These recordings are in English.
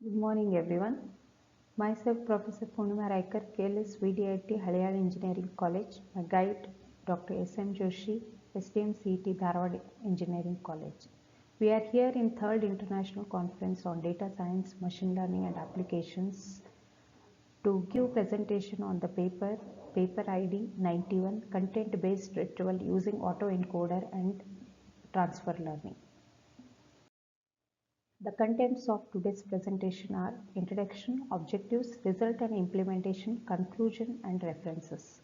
Good morning everyone. Myself Professor Poonima Raikar, KLS VDIT Halayal Engineering College. My guide Dr. S.M. Joshi, STM CET Dharwad Engineering College. We are here in 3rd International Conference on Data Science, Machine Learning and Applications to give presentation on the paper ID 91, content-based retrieval using autoencoder and transfer learning. The contents of today's presentation are introduction, objectives, result and implementation, conclusion and references.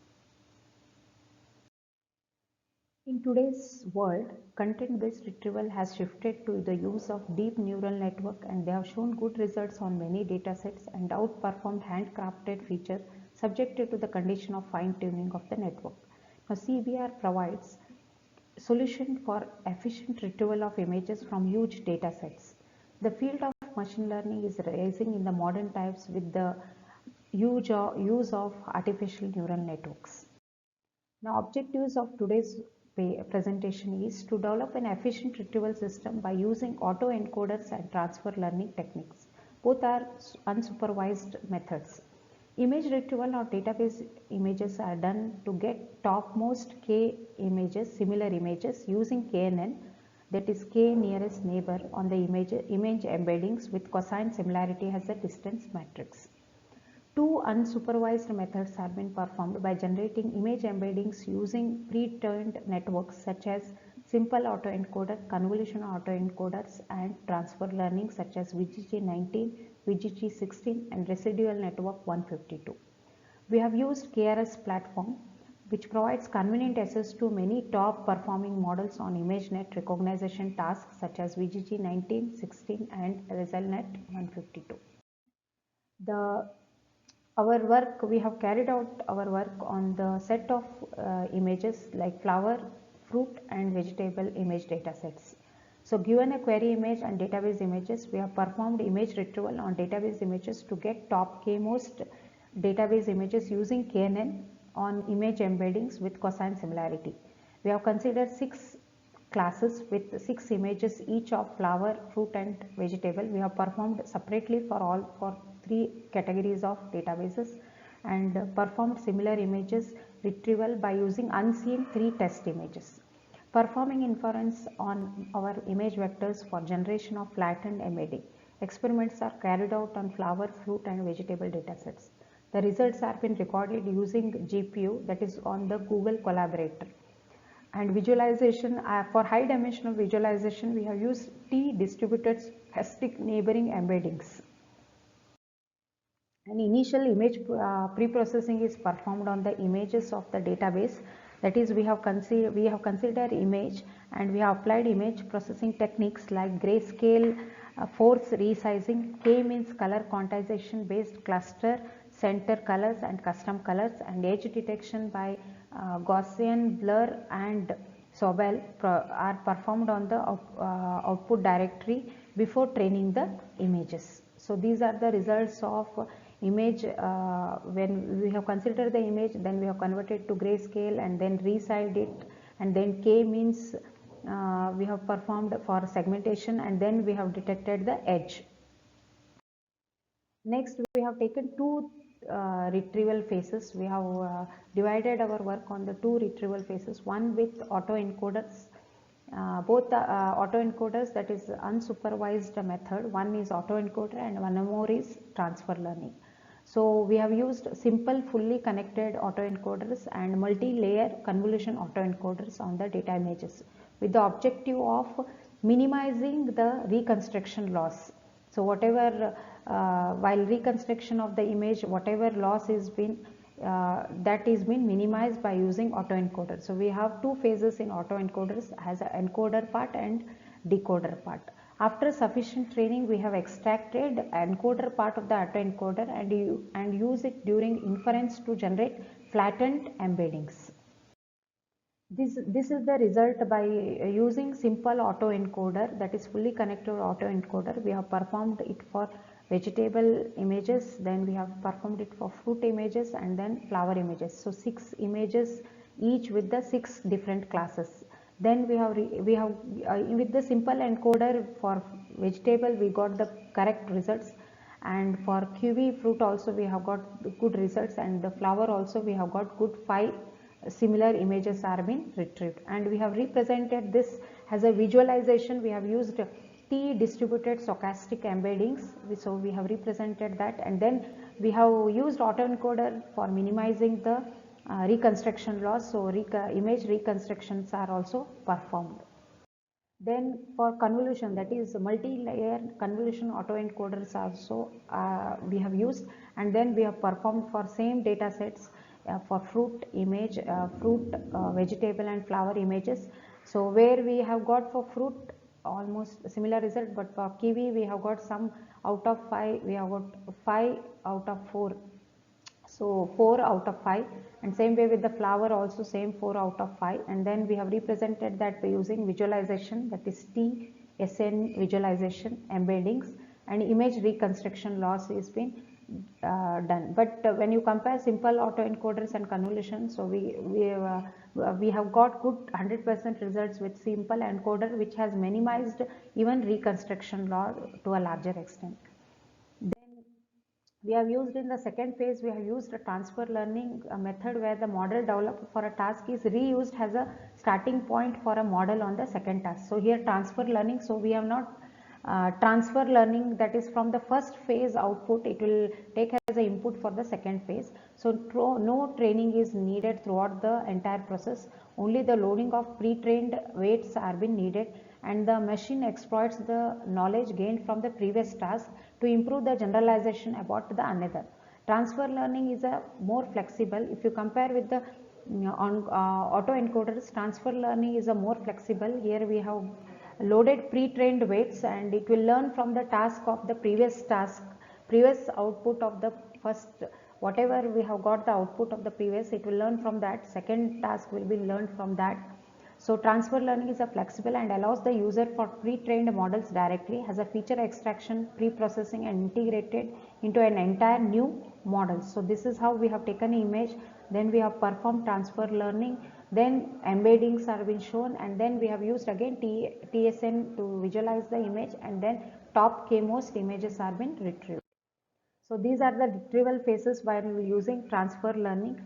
In today's world, content-based retrieval has shifted to the use of deep neural network, and they have shown good results on many datasets and outperformed handcrafted features subjected to the condition of fine-tuning of the network. Now CBR provides solution for efficient retrieval of images from huge datasets. The field of machine learning is rising in the modern times with the use of artificial neural networks. Now, objectives of today's presentation is to develop an efficient retrieval system by using autoencoders and transfer learning techniques. Both are unsupervised methods. Image retrieval or database images are done to get topmost k images, similar images using KNN, that is k nearest neighbor on the image embeddings with cosine similarity as a distance matrix. Two unsupervised methods have been performed by generating image embeddings using pre-trained networks such as simple autoencoder, convolutional autoencoders, and transfer learning such as VGG19, VGG16, and residual network 152. We have used KRS platform, which provides convenient access to many top performing models on ImageNet recognition tasks such as VGG19, 16, and ResulNet 152. We have carried out our work on the set of images like flower, fruit and vegetable image datasets. So given a query image and database images, we have performed image retrieval on database images to get top k-most database images using KNN on image embeddings with cosine similarity. We have considered 6 classes with 6 images each of flower, fruit and vegetable. We have performed separately for 3 categories of databases and performed similar images retrieval by using unseen 3 test images. Performing inference on our image vectors for generation of flattened embedding. Experiments are carried out on flower, fruit and vegetable datasets. The results have been recorded using GPU, that is on the Google Collaborator. And visualization, for high dimensional visualization, we have used T-distributed stochastic neighboring embeddings. An initial image pre-processing is performed on the images of the database. That is, we have considered image and we have applied image processing techniques like grayscale, force resizing, k-means color quantization based cluster, center colors and custom colors, and edge detection by Gaussian blur and Sobel are performed on the output directory before training the images. So these are the results of image. When we have considered the image, then we have converted to grayscale and then resized it, and then k means we have performed for segmentation, and then we have detected the edge. Next, we have taken 2 retrieval phases. We have divided our work on the 2 retrieval phases, one with autoencoders. Both the autoencoders, that is unsupervised method, one is autoencoder and one more is transfer learning. So we have used simple fully connected autoencoders and multi-layer convolution autoencoders on the data images with the objective of minimizing the reconstruction loss. So whatever while reconstruction of the image, whatever loss is been that is been minimized by using autoencoder. So we have 2 phases in autoencoders, as an encoder part and decoder part. After sufficient training, we have extracted encoder part of the autoencoder and use it during inference to generate flattened embeddings. This is the result by using simple autoencoder, that is fully connected autoencoder. We have performed it for vegetable images, then we have performed it for fruit images and then flower images. So 6 images each with the 6 different classes. Then we have with the simple encoder for vegetable we got the correct results, and for kiwi fruit also we have got good results, and the flower also we have got good 5 similar images are been retrieved. And we have represented this as a visualization. We have used T distributed stochastic embeddings, so we have represented that, and then we have used autoencoder for minimizing the reconstruction loss, so image reconstructions are also performed. Then for convolution, that is multi-layer convolution autoencoders also we have used, and then we have performed for same data sets for fruit image, vegetable and flower images. So where we have got for fruit almost similar result, but for kiwi we have got some out of 5, we have got 5 out of 4. So 4 out of 5, and same way with the flower also same 4 out of 5, and then we have represented that by using visualization, that is TSN visualization embeddings, and image reconstruction loss is been done. But when you compare simple autoencoders and convolution, so we have got good 100% results with simple encoder, which has minimized even reconstruction loss to a larger extent. We have used in the second phase, we have used a transfer learning method where the model developed for a task is reused as a starting point for a model on the second task. So here transfer learning, so we have not transfer learning, that is from the first phase output it will take as an input for the second phase. So no training is needed throughout the entire process, only the loading of pre-trained weights are been needed, and the machine exploits the knowledge gained from the previous task to improve the generalization about the another. Transfer learning is a more flexible. If you compare with the autoencoders, transfer learning is a more flexible. Here we have loaded pre-trained weights, and it will learn from the task of the previous output of the first, whatever we have got the output of the previous, it will learn from that. Second task will be learned from that. So transfer learning is a flexible and allows the user for pre-trained models directly, has a feature extraction, pre-processing and integrated into an entire new model. So this is how we have taken an image, then we have performed transfer learning, then embeddings are been shown, and then we have used again TSN to visualize the image, and then top k-most images are been retrieved. So these are the retrieval phases while using transfer learning.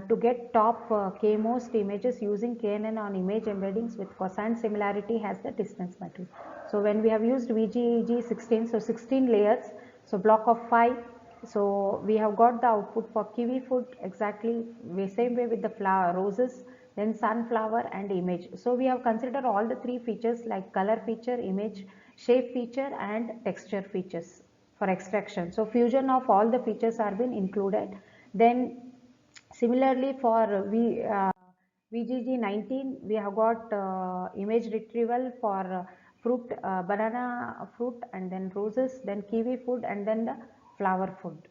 To get top k-most images using KNN on image embeddings with cosine similarity has the distance matrix. So when we have used VGG 16, so 16 layers, so block of 5, so we have got the output for kiwi fruit exactly same way with the flower, roses, then sunflower and image. So we have considered all the 3 features like color feature, image, shape feature and texture features for extraction. So fusion of all the features are been included. Then similarly for VGG 19, we have got image retrieval for fruit, banana fruit, and then roses, then kiwi fruit, and then the flower fruit.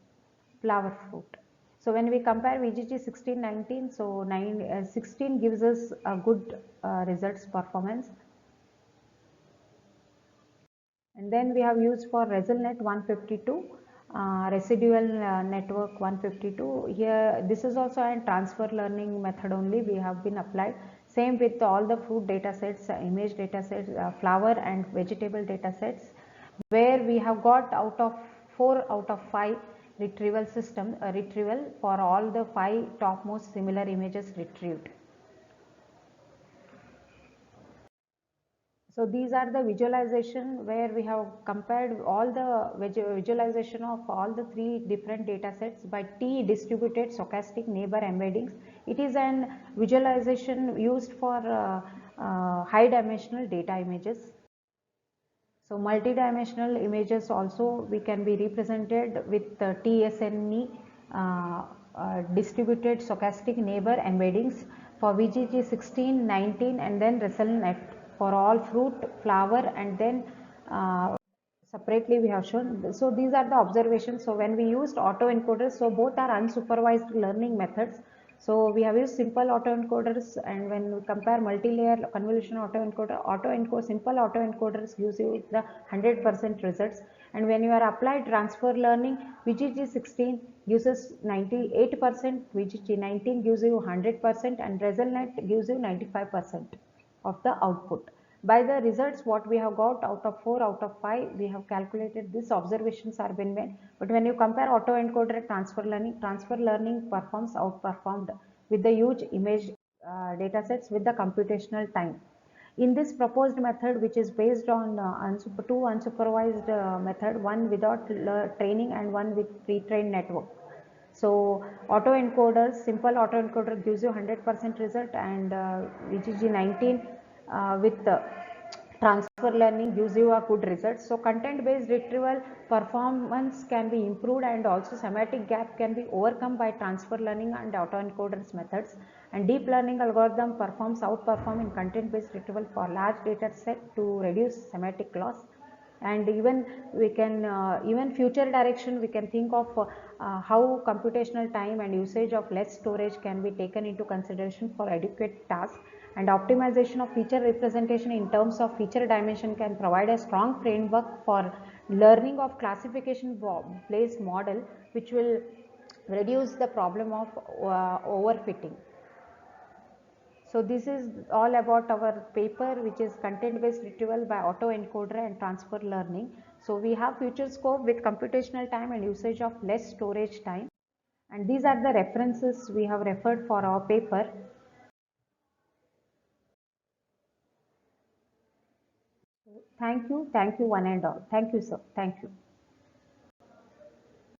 So when we compare VGG 16, 19, so 16 gives us a good results performance. And then we have used for ResulNet 152, residual network 152. Here this is also a transfer learning method only we have been applied. Same with all the fruit data sets, image data sets, flower and vegetable data sets, where we have got out of 4 out of 5 retrieval system, retrieval for all the 5 topmost similar images retrieved. So these are the visualization where we have compared all the visualization of all the 3 different data sets by T distributed stochastic neighbor embeddings. It is an visualization used for high dimensional data images. So multi-dimensional images also we can be represented with TSNE distributed stochastic neighbor embeddings for VGG 16, 19 and then ResulNet for all fruit, flower and then separately we have shown. So these are the observations. So when we used autoencoders, so both are unsupervised learning methods. So we have used simple autoencoders, and when we compare multi-layer convolution autoencoder, simple autoencoders gives you the 100% results. And when you are applied transfer learning, VGG 16 gives us 98%, VGG 19 gives you 100%, and ResulNet gives you 95% of the output. By the results what we have got out of 4 out of 5, we have calculated these observations are been made. But when you compare autoencoder and transfer learning performs outperformed with the huge image data sets with the computational time. In this proposed method, which is based on two unsupervised method, one without training and one with pre-trained network. So autoencoders, simple autoencoder gives you 100% result, and VGG19 with transfer learning gives you a good result. So content based retrieval performance can be improved, and also semantic gap can be overcome by transfer learning and autoencoders methods, and deep learning algorithm outperform in content based retrieval for large data set to reduce semantic loss. And even we can even future direction, we can think of how computational time and usage of less storage can be taken into consideration for adequate tasks, and optimization of feature representation in terms of feature dimension can provide a strong framework for learning of classification based model, which will reduce the problem of overfitting. So this is all about our paper, which is content based retrieval by autoencoder and transfer learning. So we have future scope with computational time and usage of less storage time, and these are the references we have referred for our paper. Thank you one and all. Thank you, sir. Thank you.